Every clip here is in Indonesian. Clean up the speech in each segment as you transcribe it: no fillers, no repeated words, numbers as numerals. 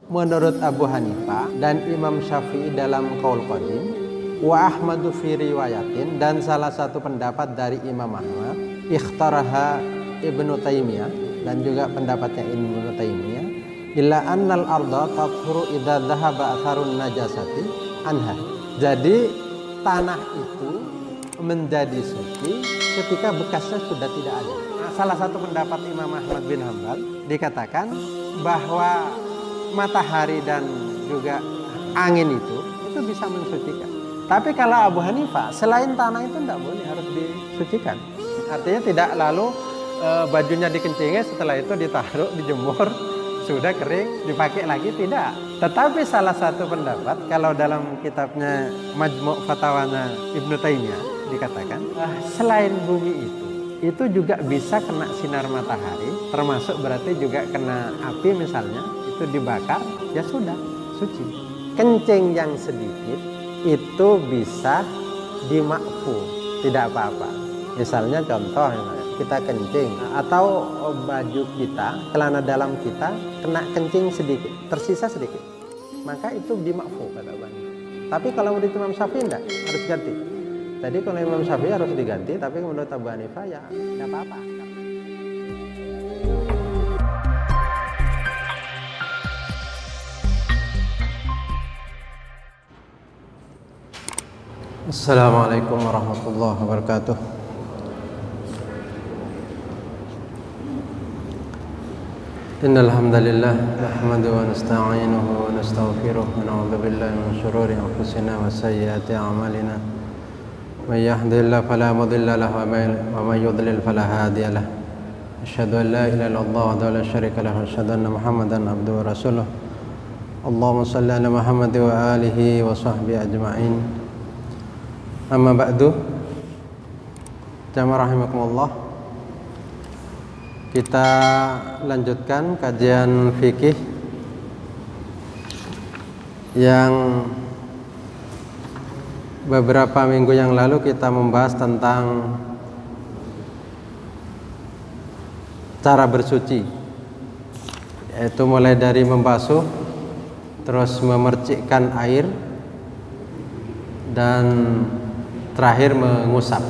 menurut Abu Hanifah dan Imam Syafi'i dalam qaul qadim, wa Ahmadu fi riwayatin, dan salah satu pendapat dari Imam Ahmad, ikhtaraha Ibnu Taimiyah, dan juga pendapatnya Ibnu Taimiyah, illa annal arda tathuru idza dhahaba atharun najasati anha. Jadi tanah itu menjadi suci ketika bekasnya sudah tidak ada. Salah satu pendapat Imam Ahmad bin Hambal dikatakan bahwa matahari dan juga angin itu bisa mensucikan. Tapi kalau Abu Hanifah, selain tanah itu tidak boleh, harus disucikan. Artinya tidak lalu bajunya dikencingi, setelah itu ditaruh, dijemur, sudah kering, dipakai lagi, tidak. Tetapi salah satu pendapat, kalau dalam kitabnya Majmu' Fatawanya Ibnu Taimiyah dikatakan, selain bumi itu juga bisa kena sinar matahari, termasuk berarti juga kena api misalnya, itu dibakar, ya sudah, suci. Kencing yang sedikit itu bisa dimakfu, tidak apa-apa. Misalnya contoh, kita kencing atau baju kita, celana dalam kita kena kencing sedikit, tersisa sedikit, maka itu dimakfu kata Bang. Tapi kalau menurut Imam Syafi'i enggak, harus ganti. Jadi kalau Imam Syafi'i harus diganti, tapi menurut Abu Hanifah ya enggak apa-apa. Assalamualaikum warahmatullahi wabarakatuh. Innal hamdalillah nahmaduhu wa nasta'inuhu wa nastaghfiruh wa na'udzu billahi min shururi anfusina wa sayyiati a'malina. May yahdihillahu fala mudilla lahu wa may yudlil fala hadiya lahu. Asyhadu an la ilaha illallah wa la syarika lahu wa asyhadu anna Muhammadan abduhu wa rasuluh. Allahumma shalli ala Muhammad wa alihi wa sahbihi ajma'in. Amma ba'du, jamaah rahimakumullah, kita lanjutkan kajian fikih yang beberapa minggu yang lalu kita membahas tentang cara bersuci, yaitu mulai dari membasuh, terus memercikkan air, dan terakhir mengusap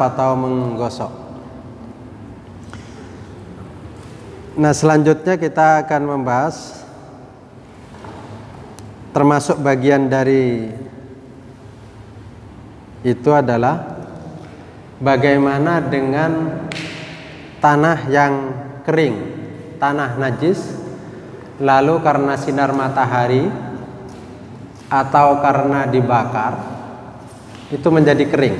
atau menggosok. Nah, selanjutnya kita akan membahas termasuk bagian dari itu adalah bagaimana dengan tanah yang kering, tanah najis, lalu karena sinar matahari atau karena dibakar itu menjadi kering.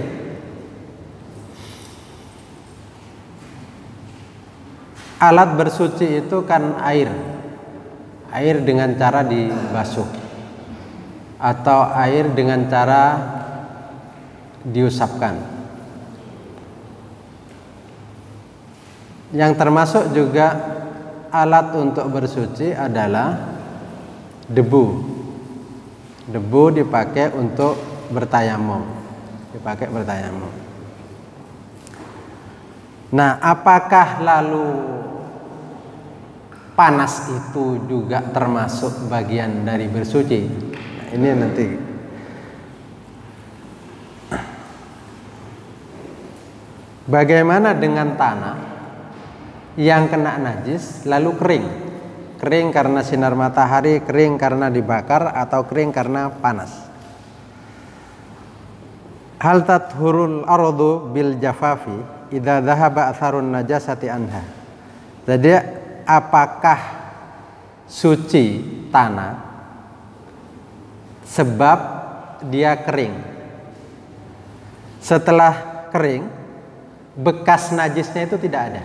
Alat bersuci itu kan air dengan cara dibasuh atau air dengan cara diusapkan. Yang termasuk juga alat untuk bersuci adalah debu. Debu dipakai untuk bertayamum. Nah, apakah lalu panas itu juga termasuk bagian dari bersuci? Nah, ini nanti. Bagaimana dengan tanah yang kena najis lalu kering? Kering karena sinar matahari, kering karena dibakar, atau kering karena panas. Hal tathurul ardu bil jafafi idza dhahaba atharun najasati anha. Jadi apakah suci tanah sebab dia kering? Setelah kering, bekas najisnya itu tidak ada.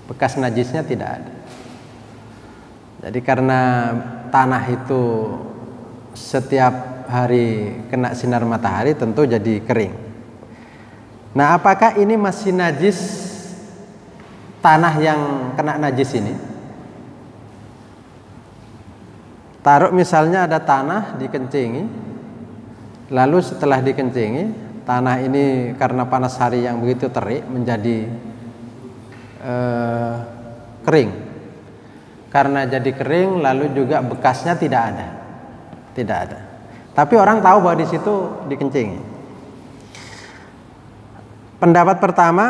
Bekas najisnya tidak ada. Jadi karena tanah itu setiap hari kena sinar matahari tentu jadi kering. Nah, apakah ini masih najis tanah yang kena najis ini? Taruh misalnya ada tanah dikencingi, lalu setelah dikencingi, tanah ini karena panas hari yang begitu terik menjadi kering. karena jadi kering, lalu juga bekasnya tidak ada. Tidak ada. Tapi orang tahu bahwa di situ dikencing. Pendapat pertama,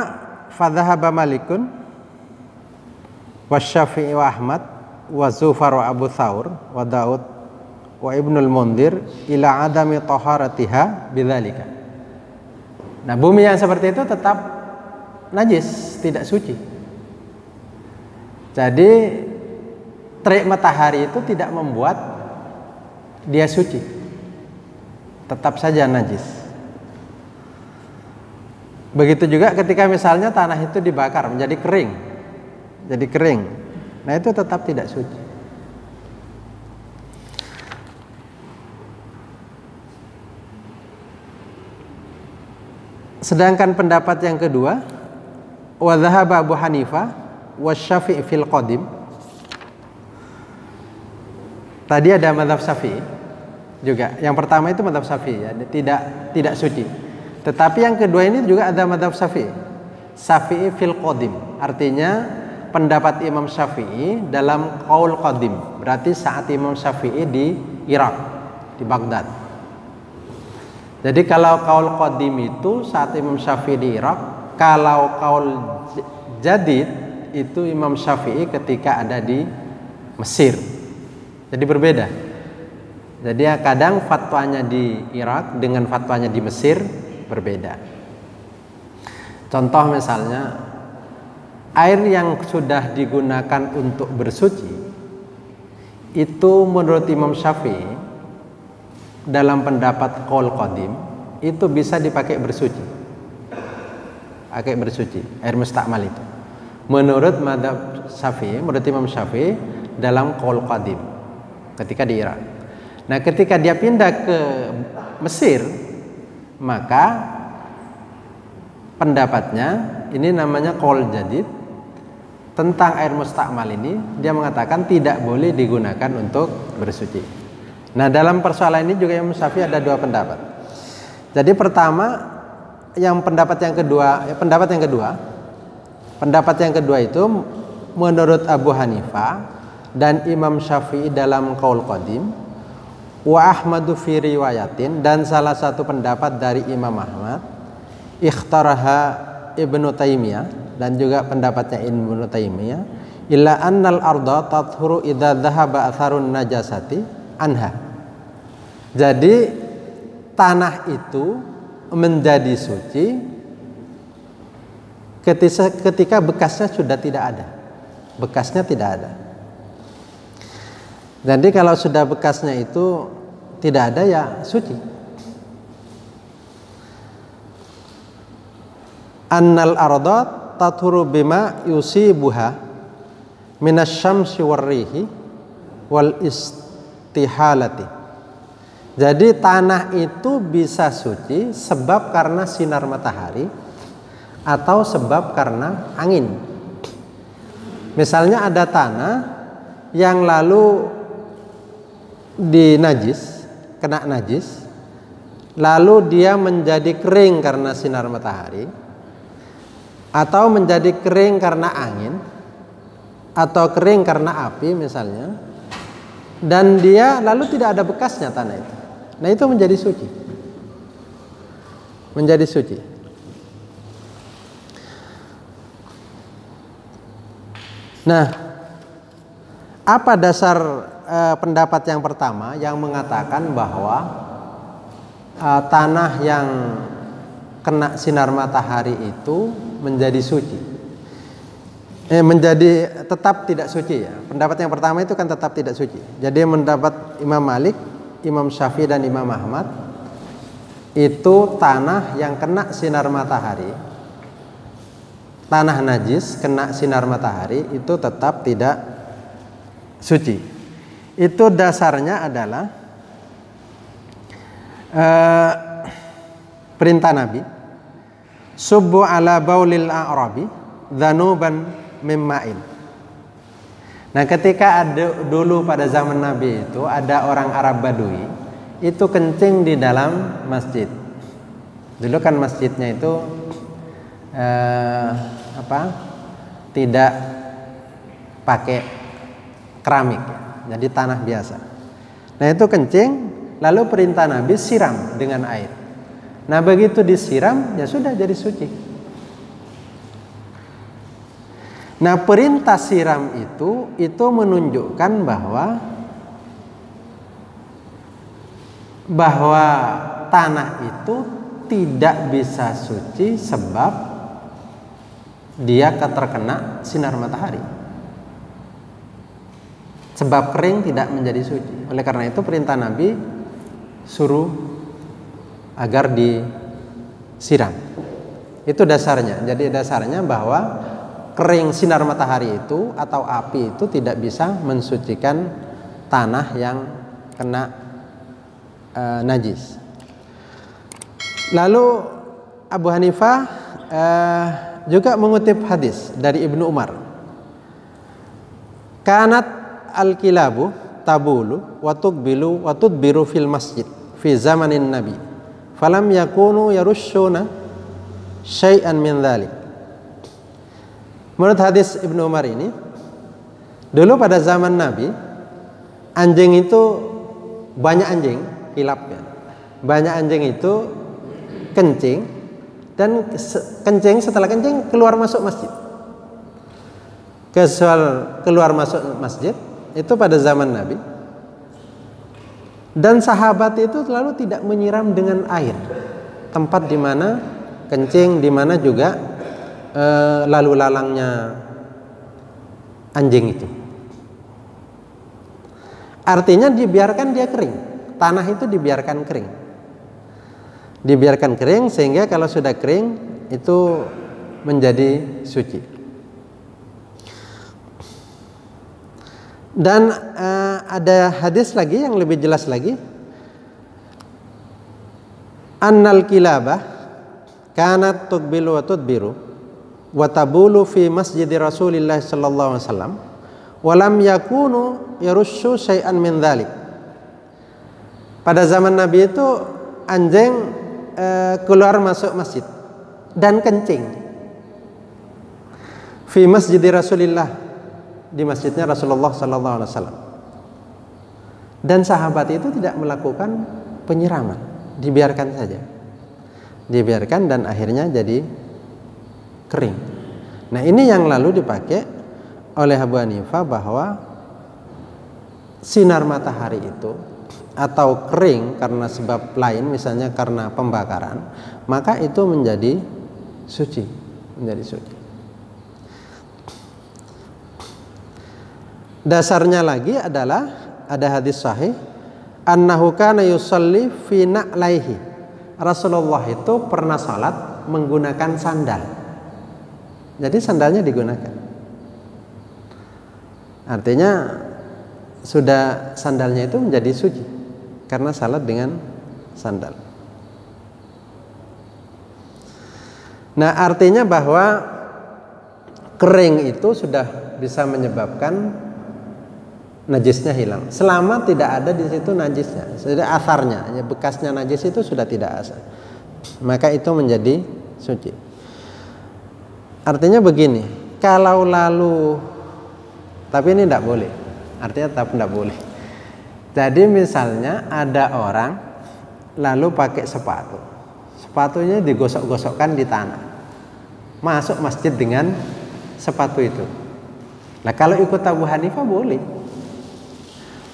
fadhahaba Malikun wa Syafi'i wa Ahmad wa Zufar wa Abu Thawr wa Daud wa Ibnul Mundhir ila adami taharatiha bidzalika. Nah, bumi yang seperti itu tetap najis, tidak suci. Jadi terik matahari itu tidak membuat dia suci. Tetap saja najis. Begitu juga ketika misalnya tanah itu dibakar menjadi kering. Jadi kering. Nah, itu tetap tidak suci. Sedangkan pendapat yang kedua, wa dhahaba Abu Hanifah wa Syafi'i fil qadim. Tadi ada mazhab Syafi'i juga. Yang pertama itu mazhab Syafi'i, ya, tidak suci. Tetapi yang kedua ini juga ada mazhab Syafi'i. Syafi'i fil qadim, artinya pendapat Imam Syafi'i dalam qaul qadim. Berarti saat Imam Syafi'i di Irak, di Baghdad. Jadi kalau qaul qadim itu saat Imam Syafi'i di Irak, kalau qaul jadid itu Imam Syafi'i ketika ada di Mesir. Jadi berbeda. Jadi kadang fatwanya di Irak dengan fatwanya di Mesir berbeda. Contoh misalnya, air yang sudah digunakan untuk bersuci itu menurut Imam Syafi'i dalam pendapat qaul qadim itu bisa dipakai bersuci. Pakai bersuci, air mustakmal itu. Menurut mazhab Syafi'i, menurut Imam Syafi'i dalam qaul qadim ketika di Irak. Nah, ketika dia pindah ke Mesir, maka pendapatnya ini namanya qaul jadid tentang air mustakmal ini, dia mengatakan tidak boleh digunakan untuk bersuci. Nah, dalam persoalan ini juga Imam Syafi'i ada dua pendapat. Jadi pertama, pendapat yang kedua itu menurut Abu Hanifah dan Imam Syafi'i dalam qaul qadim, wa Ahmadu fi riwayatin, dan salah satu pendapat dari Imam Ahmad, ikhtaraha Ibnu Taimiyah, dan juga pendapatnya Ibnu Taimiyah, illa annal arda tathuru idza dhahaba atharun najasati anha. Jadi tanah itu menjadi suci ketika bekasnya sudah tidak ada. Bekasnya tidak ada. Jadi kalau sudah bekasnya itu tidak ada, ya suci. Annal arda tathuru bima yusibuha minasyamsi warrihi wal istihalati. Jadi tanah itu bisa suci sebab karena sinar matahari atau sebab karena angin. Misalnya ada tanah yang lalu kena najis, lalu dia menjadi kering karena sinar matahari, atau menjadi kering karena angin, atau kering karena api misalnya, dan dia lalu tidak ada bekasnya tanah itu. Nah, itu menjadi suci. Menjadi suci. Nah, apa dasar pendapat yang pertama yang mengatakan bahwa tanah yang kena sinar matahari itu menjadi suci, menjadi tetap tidak suci, ya. Pendapat yang pertama itu kan tetap tidak suci. Jadi mendapat Imam Malik, Imam Syafi'i dan Imam Ahmad, itu tanah yang kena sinar matahari, tanah najis kena sinar matahari itu tetap tidak suci. Itu dasarnya adalah perintah Nabi, subbu ala baulil a'rabi dhanuban mimma'in. Nah, ketika dulu pada zaman Nabi itu ada orang Arab Badui itu kencing di dalam masjid. Dulu kan masjidnya itu tidak pakai keramik, jadi tanah biasa. Nah itu kencing, lalu perintah Nabi siram dengan air. Nah begitu disiram ya sudah jadi suci. Nah perintah siram itu menunjukkan bahwa tanah itu tidak bisa suci sebab dia terkena sinar matahari. Sebab kering tidak menjadi suci. Oleh karena itu perintah Nabi suruh agar disiram. Itu dasarnya. Jadi dasarnya bahwa kering sinar matahari itu atau api itu tidak bisa mensucikan tanah yang kena najis. Lalu Abu Hanifah juga mengutip hadis dari Ibnu Umar. Kanat al-kilabu tabulu wa tuqbilu wa tudbiru fil masjid fi zamanin nabi. Falam yakunu yarushuna syai'an min dzalik. Menurut hadis Ibnu Umar ini, dulu pada zaman Nabi, anjing itu banyak anjing, kilapnya. Banyak anjing itu kencing, dan kencing setelah kencing keluar masuk masjid. Keluar masuk masjid itu pada zaman Nabi. Dan sahabat itu lalu tidak menyiram dengan air. Tempat di mana kencing, di mana juga lalu lalangnya anjing itu. Artinya dibiarkan dia kering. Tanah itu dibiarkan kering. Dibiarkan kering sehingga kalau sudah kering itu menjadi suci. Dan ada hadis lagi yang lebih jelas lagi. Annal kilabah kanat tuqbilu wa tudbiru wa tabulu fi masjid Rasulillah sallallahu alaihi wasallam wa lam yakunu yarushu syai'an min dzalik. Pada zaman Nabi itu anjing keluar masuk masjid dan kencing fi masjid Rasulillah, di masjidnya Rasulullah sallallahu alaihi wasallam. Dan sahabat itu tidak melakukan penyiraman, dibiarkan saja. Dibiarkan dan akhirnya jadi kering. Nah ini yang lalu dipakai oleh Abu Hanifah bahwa sinar matahari itu atau kering karena sebab lain, misalnya karena pembakaran, maka itu menjadi suci, menjadi suci. Dasarnya lagi adalah ada hadis sahih annahu kana yusalli fi na'laihi. Rasulullah itu pernah salat menggunakan sandal. Jadi sandalnya digunakan. Artinya sudah sandalnya itu menjadi suci karena salat dengan sandal. Nah, artinya bahwa kering itu sudah bisa menyebabkan najisnya hilang. Selama tidak ada di situ najisnya, sudah asarnya, bekasnya najis itu sudah tidak asar, maka itu menjadi suci. Artinya begini, kalau lalu, tapi ini tidak boleh, artinya tetap tidak boleh. Jadi misalnya ada orang lalu pakai sepatu, sepatunya digosok-gosokkan di tanah, masuk masjid dengan sepatu itu. Nah kalau ikut Abu Hanifah boleh,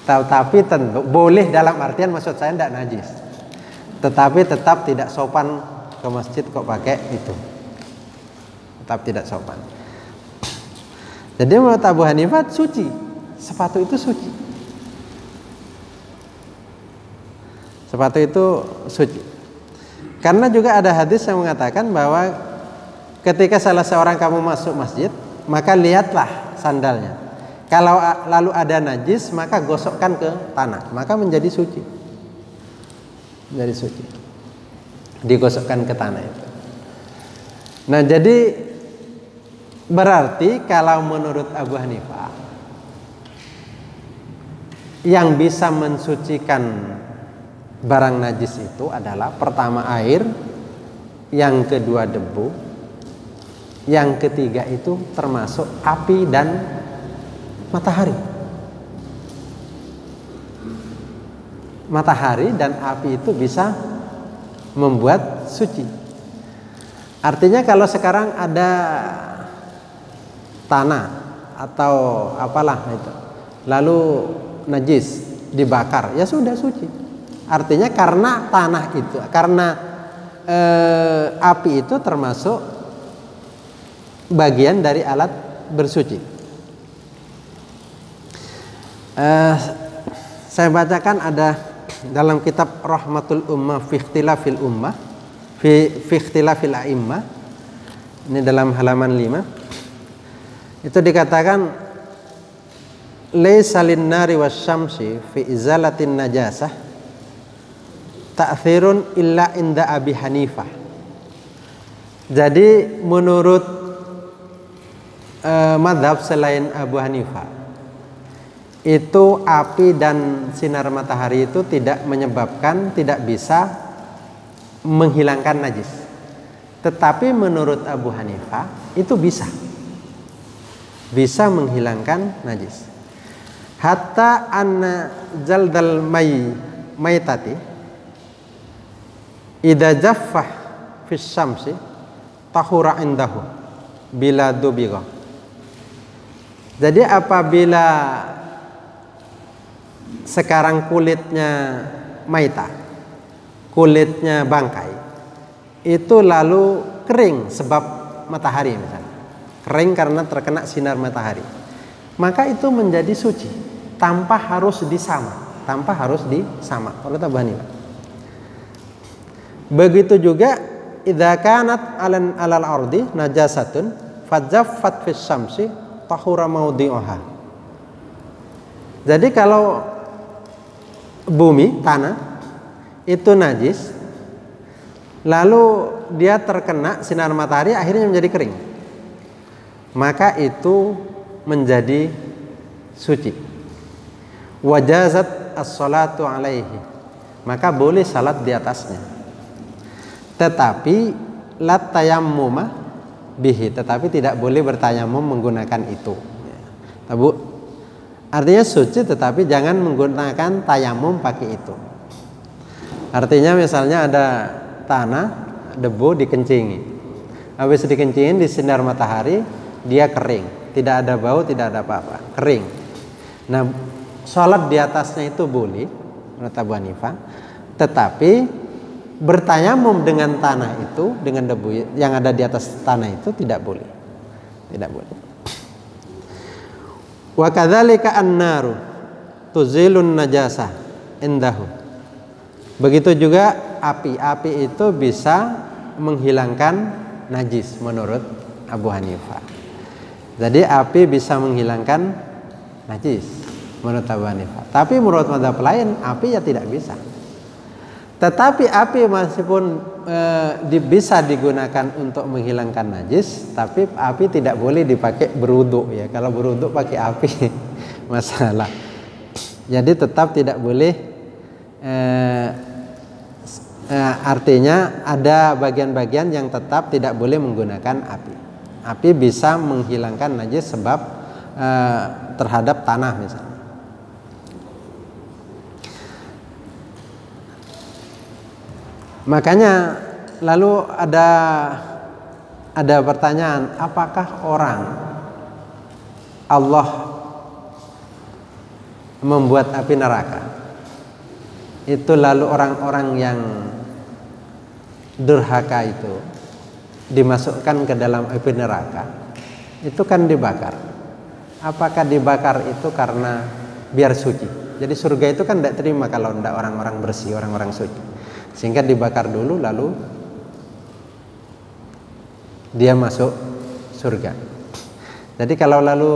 tapi tentu boleh dalam artian maksud saya tidak najis, tetapi tetap tidak sopan ke masjid kok pakai itu. Tetap tidak sopan. Jadi menurut Abu Hanifah suci, sepatu itu suci. Sepatu itu suci. Karena juga ada hadis yang mengatakan bahwa ketika salah seorang kamu masuk masjid, maka lihatlah sandalnya. Kalau lalu ada najis, maka gosokkan ke tanah, maka menjadi suci. Menjadi suci. Digosokkan ke tanah itu. Nah, jadi berarti kalau menurut Abu Hanifah yang bisa mensucikan barang najis itu adalah pertama air, yang kedua debu, yang ketiga itu termasuk api dan matahari. matahari dan api itu bisa membuat suci. Artinya kalau sekarang ada tanah atau apalah itu, lalu najis dibakar, ya sudah suci. Artinya karena tanah itu, karena api itu termasuk bagian dari alat bersuci. Saya bacakan ada dalam kitab Rahmatul Ummah fi Ikhtilafil Ummah fi Ikhtilafil A'immah, ini dalam halaman 5, itu dikatakan laisa lin-nari wasyamsi fi izalatin najasah ta'thirun illa inda Abi Hanifah. Jadi menurut madhab selain Abu Hanifah, itu api dan sinar matahari itu tidak menyebabkan, tidak bisa menghilangkan najis. Tetapi menurut Abu Hanifah itu bisa menghilangkan najis. Hatta anna jaldal maitati idza jaffah fis syamsi tahura indahu bila dubigha. Jadi apabila sekarang kulitnya maita, kulitnya bangkai, itu lalu kering sebab matahari misalnya, kering karena terkena sinar matahari, maka itu menjadi suci tanpa harus disama, menurut Abu Hanifah. Begitu juga idza kanat alal ardi najasatun fajaffat fis syamsi tahura maudhi'uha. Jadi kalau bumi, tanah itu najis, lalu dia terkena sinar matahari akhirnya menjadi kering, maka itu menjadi suci. Wajazat as-salatu alaihi, maka boleh salat di atasnya. Tetapi la tayammuma bihi, tetapi tidak boleh bertayamum menggunakan itu. Artinya suci tetapi jangan menggunakan tayamum pakai itu. Artinya misalnya ada tanah, debu dikencingi, habis dikencingin di sinar matahari dia kering, tidak ada bau, tidak ada apa-apa, kering. Nah, sholat di atasnya itu boleh menurut Abu Hanifah, tetapi bertayamum dengan tanah itu, dengan debu yang ada di atas tanah itu tidak boleh. Wa kadzalika an-naru tuzilun najasah indahu. Begitu juga api itu bisa menghilangkan najis menurut Abu Hanifah. Jadi api bisa menghilangkan najis menurut Abu Hanifah. Tapi menurut mazhab lain api ya tidak bisa. Tetapi api meskipun bisa digunakan untuk menghilangkan najis, tapi api tidak boleh dipakai berwudu ya. Kalau berwudu pakai api masalah. Jadi tetap tidak boleh. Artinya ada bagian-bagian yang tetap tidak boleh menggunakan api. Api bisa menghilangkan najis sebab terhadap tanah misalnya. Makanya lalu ada pertanyaan, apakah orang Allah membuat api neraka itu lalu orang-orang yang durhaka itu dimasukkan ke dalam api neraka, itu kan dibakar. Apakah dibakar itu karena biar suci? Jadi surga itu kan tidak terima kalau tidak orang-orang bersih, orang-orang suci, sehingga dibakar dulu lalu dia masuk surga. Jadi kalau lalu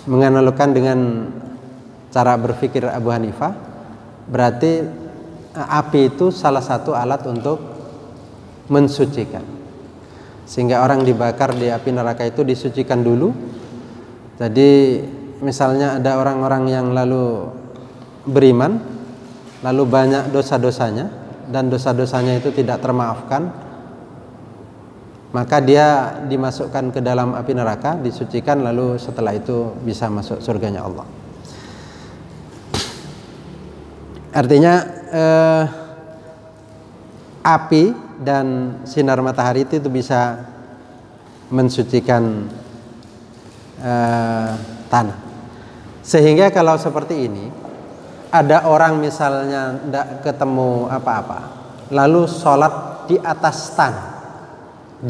menganalogkan dengan cara berpikir Abu Hanifah, berarti api itu salah satu alat untuk mensucikan, sehingga orang dibakar di api neraka itu disucikan dulu. Jadi misalnya ada orang-orang yang lalu beriman, lalu banyak dosa-dosanya dan dosa-dosanya itu tidak termaafkan, maka dia dimasukkan ke dalam api neraka, disucikan, lalu setelah itu bisa masuk surganya Allah. Artinya api dan sinar matahari itu bisa mensucikan tanah. Sehingga kalau seperti ini, ada orang misalnya tidak ketemu apa-apa, lalu sholat di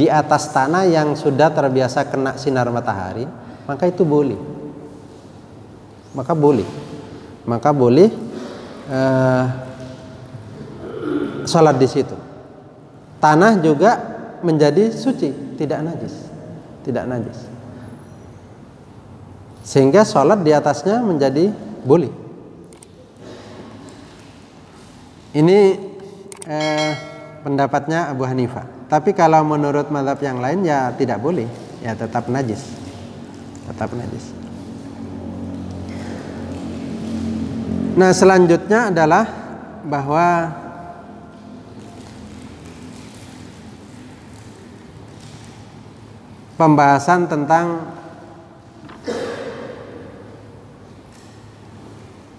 atas tanah yang sudah terbiasa kena sinar matahari, maka itu boleh. Maka boleh sholat di situ. Tanah juga menjadi suci, tidak najis. Sehingga sholat di atasnya menjadi boleh. Ini pendapatnya Abu Hanifah. Tapi kalau menurut mazhab yang lain ya tidak boleh, ya tetap najis. Nah, selanjutnya adalah bahwa pembahasan tentang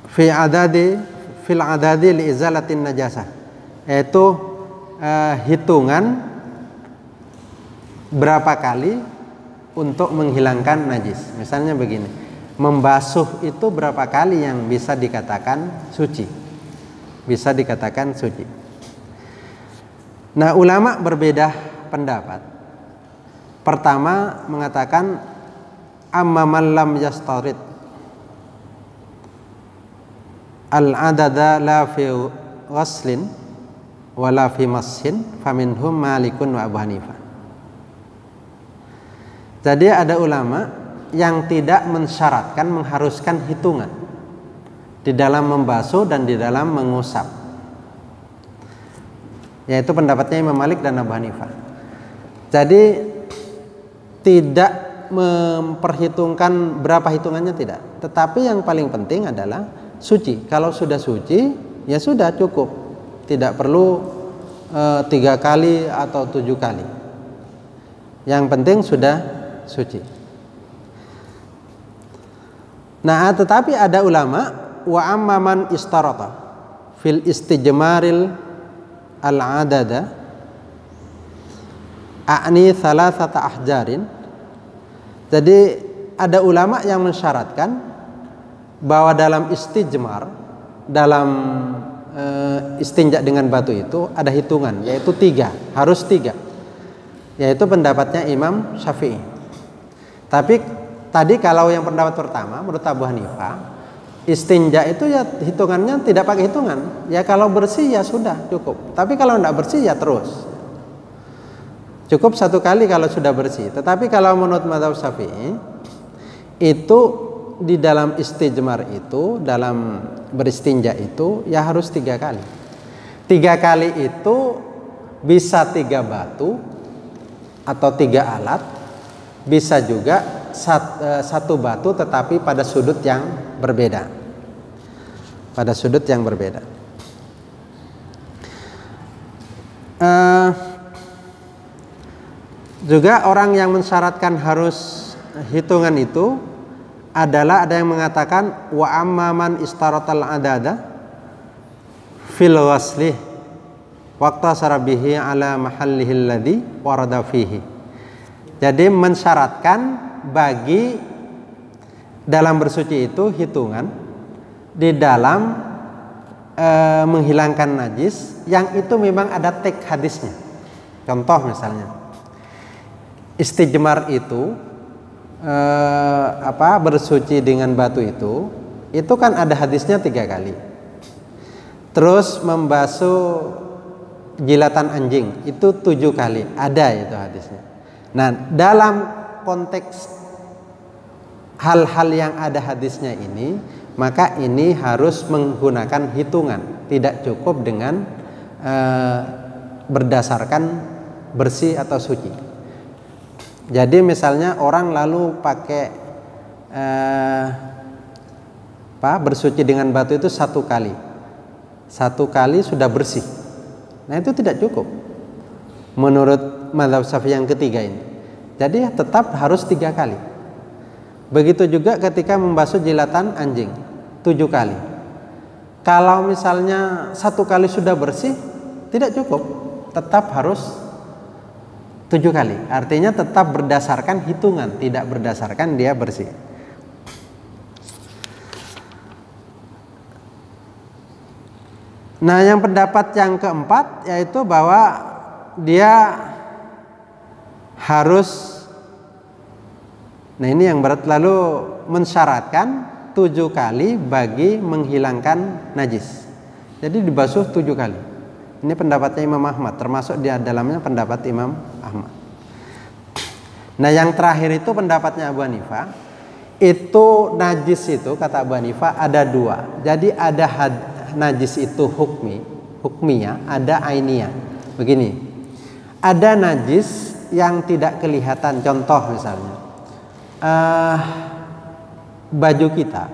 fil adadi li izalatin najasah, yaitu hitungan berapa kali untuk menghilangkan najis. Misalnya begini, membasuh itu berapa kali yang bisa dikatakan suci? Nah, ulama berbeda pendapat. Pertama mengatakan amma man lam yastarid al-adada la fi ghaslin wala fi mashin faminhum Malikun wa Abu Hanifah. Jadi ada ulama yang tidak mensyaratkan, mengharuskan hitungan di dalam membasuh dan di dalam mengusap, yaitu pendapatnya Imam Malik dan Abu Hanifah. Jadi tidak memperhitungkan berapa hitungannya, tidak. Tetapi yang paling penting adalah suci. Kalau sudah suci, ya sudah cukup. Tidak perlu 3 kali atau 7 kali. Yang penting sudah suci. Nah, tetapi ada ulama wa amman istarata fil istijmaril al-adada a'ni thalathata ahjarin. Jadi ada ulama yang mensyaratkan bahwa dalam istijmar, dalam istinja dengan batu itu ada hitungan, yaitu 3, harus 3. Yaitu pendapatnya Imam Syafi'i. Tapi tadi kalau yang pendapat pertama menurut Abu Hanifah, istinja itu ya hitungannya tidak pakai hitungan. Ya kalau bersih ya sudah cukup. Tapi kalau tidak bersih ya terus. Cukup 1 kali kalau sudah bersih. Tetapi kalau menurut mazhab Syafi'i, itu di dalam istijmar itu, dalam beristinja itu ya harus 3 kali. 3 kali itu bisa 3 batu atau 3 alat, bisa juga 1 batu tetapi pada sudut yang berbeda. Juga orang yang mensyaratkan harus hitungan itu adalah ada yang mengatakan wa amman istaratal adada fil ghaslih waqta sarabihi ala mahallihi alladhi warada fihi. Jadi mensyaratkan bagi dalam bersuci itu hitungan di dalam menghilangkan najis yang itu memang ada teks hadisnya. Contoh misalnya istijmar itu bersuci dengan batu itu kan ada hadisnya 3 kali. Terus membasuh jilatan anjing itu 7 kali, ada itu hadisnya. Nah, dalam konteks hal-hal yang ada hadisnya ini, maka ini harus menggunakan hitungan, tidak cukup dengan berdasarkan bersih atau suci. Jadi misalnya orang lalu pakai bersuci dengan batu itu 1 kali. 1 kali sudah bersih. Nah, itu tidak cukup menurut mazhab Syafi'i yang ketiga ini. Jadi tetap harus 3 kali. Begitu juga ketika membasuh jilatan anjing 7 kali. Kalau misalnya 1 kali sudah bersih, tidak cukup, tetap harus 7 kali. Artinya tetap berdasarkan hitungan, tidak berdasarkan dia bersih. Nah, yang pendapat yang keempat yaitu bahwa dia harus, nah ini yang berat, lalu mensyaratkan 7 kali bagi menghilangkan najis. Jadi dibasuh 7 kali. Ini pendapatnya Imam Ahmad, termasuk di dalamnya pendapat Imam Ahmad. Nah, yang terakhir itu pendapatnya Abu Hanifah. Itu najis itu kata Abu Hanifah ada 2. Jadi ada najis itu hukmiyah, ada ainiyah. Begini, ada najis yang tidak kelihatan. Contoh misalnya, baju kita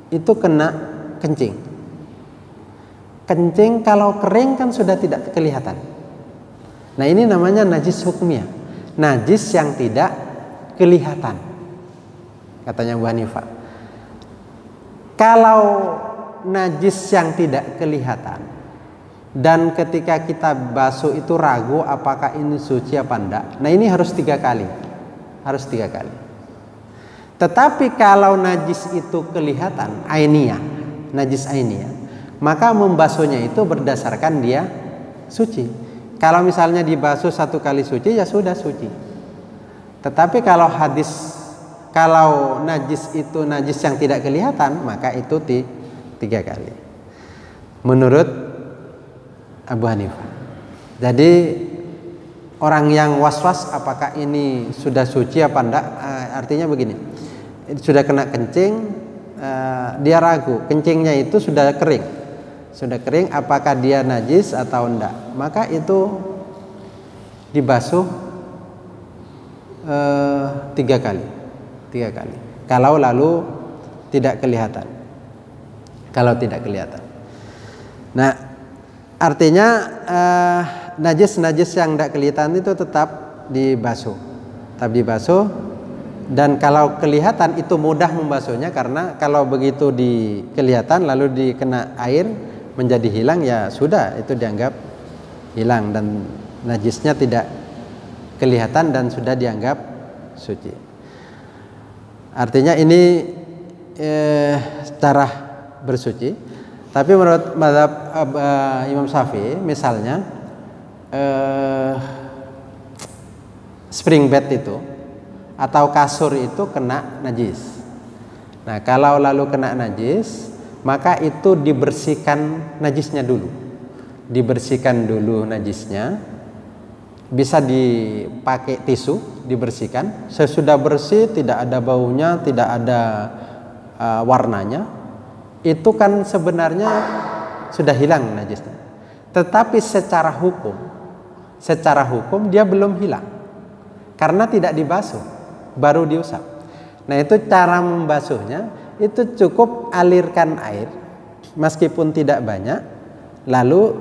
itu kena kencing. Kencing kalau kering kan sudah tidak kelihatan. Nah, ini namanya najis hukmiyah, najis yang tidak kelihatan, katanya Abu Hanifah. Kalau najis yang tidak kelihatan dan ketika kita basuh itu ragu apakah ini suci apa enggak, nah ini harus 3 kali, harus 3 kali. Tetapi kalau najis itu kelihatan, ainiyah, najis ainiyah, maka membasuhnya itu berdasarkan dia suci. Kalau misalnya dibasuh 1 kali suci, ya sudah suci. Tetapi kalau najis itu najis yang tidak kelihatan, maka itu 3 kali menurut Abu Hanifah. Jadi orang yang was-was apakah ini sudah suci apa enggak, artinya begini, sudah kena kencing, dia ragu kencingnya itu sudah kering apakah dia najis atau enggak, maka itu dibasuh 3 kali kalau lalu tidak kelihatan. Kalau tidak kelihatan. Nah, artinya najis-najis yang tidak kelihatan itu tetap dibasuh. Dan kalau kelihatan itu mudah membasuhnya, karena kalau begitu kelihatan lalu dikena air menjadi hilang, ya sudah, itu dianggap hilang dan najisnya tidak kelihatan dan sudah dianggap suci. Artinya ini cara bersuci. Tapi menurut mazhab Imam Syafi'i misalnya spring bed itu atau kasur itu kena najis. Nah, kalau lalu kena najis, maka itu dibersihkan najisnya dulu. Dibersihkan dulu najisnya. Bisa dipakai tisu, dibersihkan. Sesudah bersih, tidak ada baunya, tidak ada warnanya, itu kan sebenarnya sudah hilang najisnya. Tetapi secara hukum dia belum hilang karena tidak dibasuh, baru diusap. Nah, itu cara membasuhnya itu cukup alirkan air meskipun tidak banyak, lalu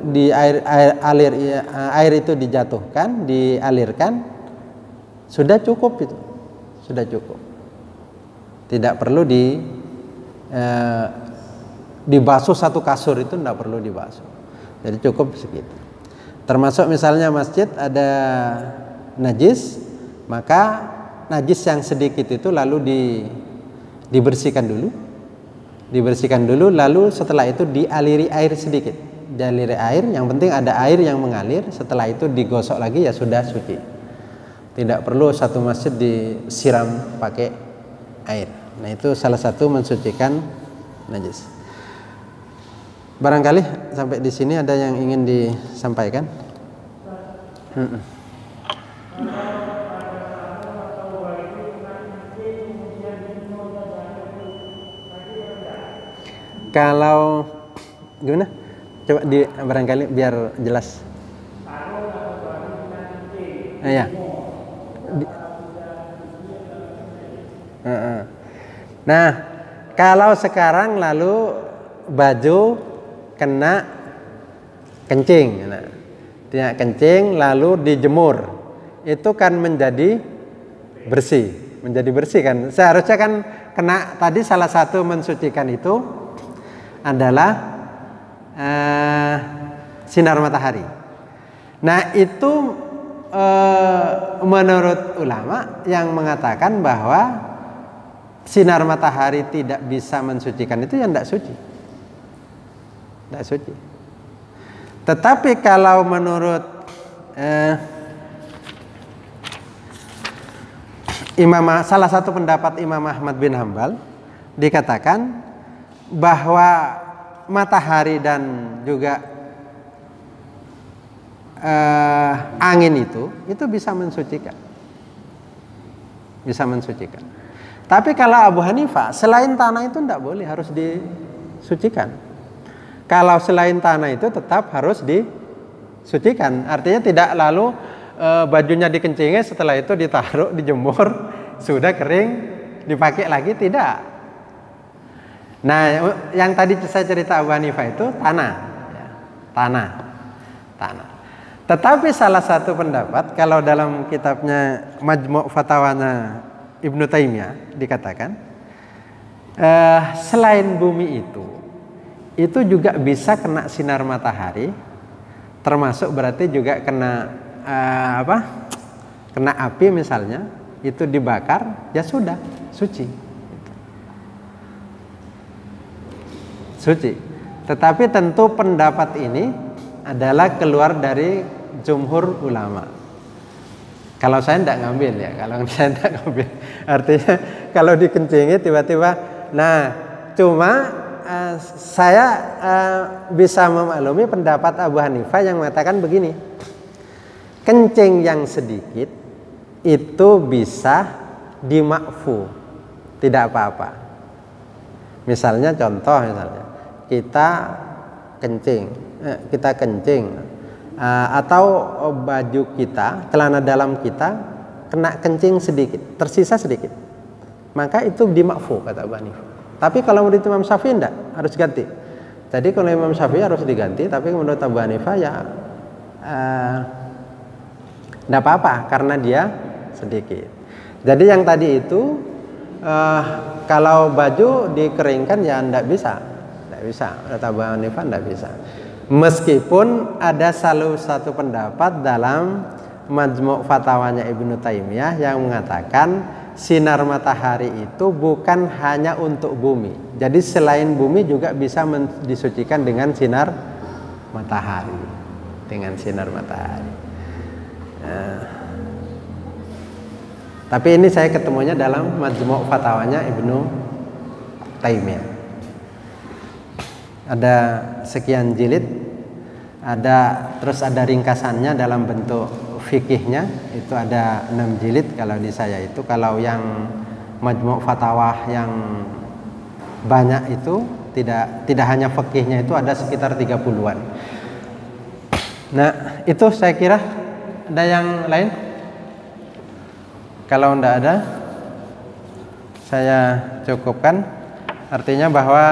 air itu dijatuhkan, dialirkan, sudah cukup itu. Sudah cukup. Tidak perlu dibasuh 1 kasur, itu tidak perlu dibasuh. Jadi cukup segitu. Termasuk misalnya masjid ada najis, maka najis yang sedikit itu lalu dibersihkan dulu, lalu setelah itu dialiri air sedikit. Dialiri air, yang penting ada air yang mengalir, setelah itu digosok lagi, ya sudah suci. Tidak perlu satu masjid disiram pakai air. Nah, itu salah satu mensucikan najis. Barangkali sampai di sini ada yang ingin disampaikan? Kalau gimana? Coba barangkali biar jelas. Ya. Nah, kalau sekarang lalu baju kena kencing, dia kencing lalu dijemur, itu kan menjadi bersih kan. Seharusnya kan kena tadi salah satu mensucikan itu adalah sinar matahari. Nah itu menurut ulama yang mengatakan bahwa sinar matahari tidak bisa mensucikan itu yang tidak suci. Tidak suci. Tetapi kalau menurut salah satu pendapat Imam Ahmad bin Hambal dikatakan bahwa matahari dan juga angin itu bisa mensucikan. Bisa mensucikan. Tapi kalau Abu Hanifah selain tanah itu tidak boleh, harus disucikan. Kalau selain tanah itu tetap harus disucikan. Artinya tidak lalu bajunya dikencingin, setelah itu ditaruh, dijemur, sudah kering, dipakai lagi, tidak. Nah, yang tadi saya cerita Abu Hanifah itu tanah. Tanah. Tetapi salah satu pendapat, kalau dalam kitabnya Majmu' Fatawanya Ibnu Taimiyah dikatakan, selain bumi itu juga bisa kena sinar matahari, termasuk berarti juga kena kena api misalnya, itu dibakar, ya sudah suci. Suci. Tetapi tentu pendapat ini adalah keluar dari jumhur ulama. Kalau saya tidak ngambil ya, artinya kalau dikencingi tiba-tiba, nah cuma saya bisa memaklumi pendapat Abu Hanifah yang mengatakan begini, kencing yang sedikit itu bisa dimakfu, tidak apa-apa. Misalnya contoh, kita kencing atau baju kita, celana dalam kita kena kencing sedikit, tersisa sedikit, maka itu dimakfu kata Abu Hanifah. Tapi kalau menurut Imam Syafi'i tidak, harus ganti. Jadi kalau Imam Syafi'i harus diganti, tapi menurut Abu Hanifah ya tidak apa-apa karena dia sedikit. Jadi yang tadi itu kalau baju dikeringkan ya tidak bisa. Menurut Abu Hanifah tidak bisa. Meskipun ada salah satu pendapat dalam Majmu' Fatawanya Ibnu Taimiyah yang mengatakan sinar matahari itu bukan hanya untuk bumi. Jadi selain bumi juga bisa disucikan dengan sinar matahari. Tapi ini saya ketemunya dalam Majmu' Fatawanya Ibnu Taimiyah. Ada sekian jilid, terus ada ringkasannya dalam bentuk fikihnya, itu ada 6 jilid kalau di saya itu. Kalau yang Majmu' Fatawah yang banyak itu tidak hanya fikihnya, itu ada sekitar 30-an. Nah itu saya kira. Ada yang lain? Kalau tidak ada, saya cukupkan. Artinya bahwa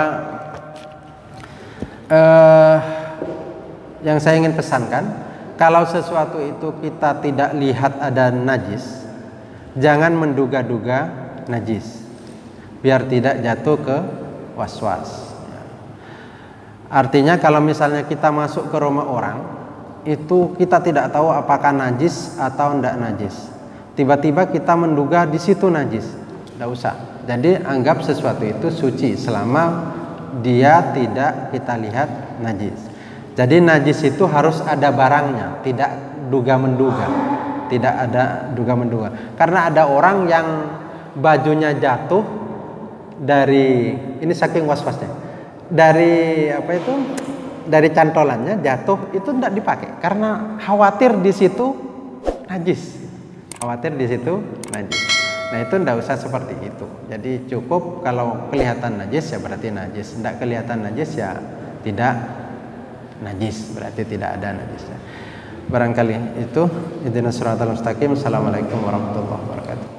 yang saya ingin pesankan, kalau sesuatu itu kita tidak lihat ada najis, jangan menduga-duga najis, biar tidak jatuh ke was-was. Artinya kalau misalnya kita masuk ke rumah orang, itu kita tidak tahu apakah najis atau tidak najis, tiba-tiba kita menduga di situ najis, tidak usah. Jadi anggap sesuatu itu suci selama dia tidak kita lihat najis. Jadi najis itu harus ada barangnya, tidak duga-menduga. Tidak ada duga-menduga. Karena ada orang yang bajunya jatuh dari, ini saking was-wasnya, dari dari cantolannya jatuh, itu tidak dipakai karena khawatir di situ najis. Nah itu tidak usah seperti itu. Jadi cukup kalau kelihatan najis ya berarti najis, tidak kelihatan najis ya tidak najis, berarti tidak ada najisnya. Barangkali itu. Ihdinas siratal mustaqim. Assalamualaikum warahmatullahi wabarakatuh.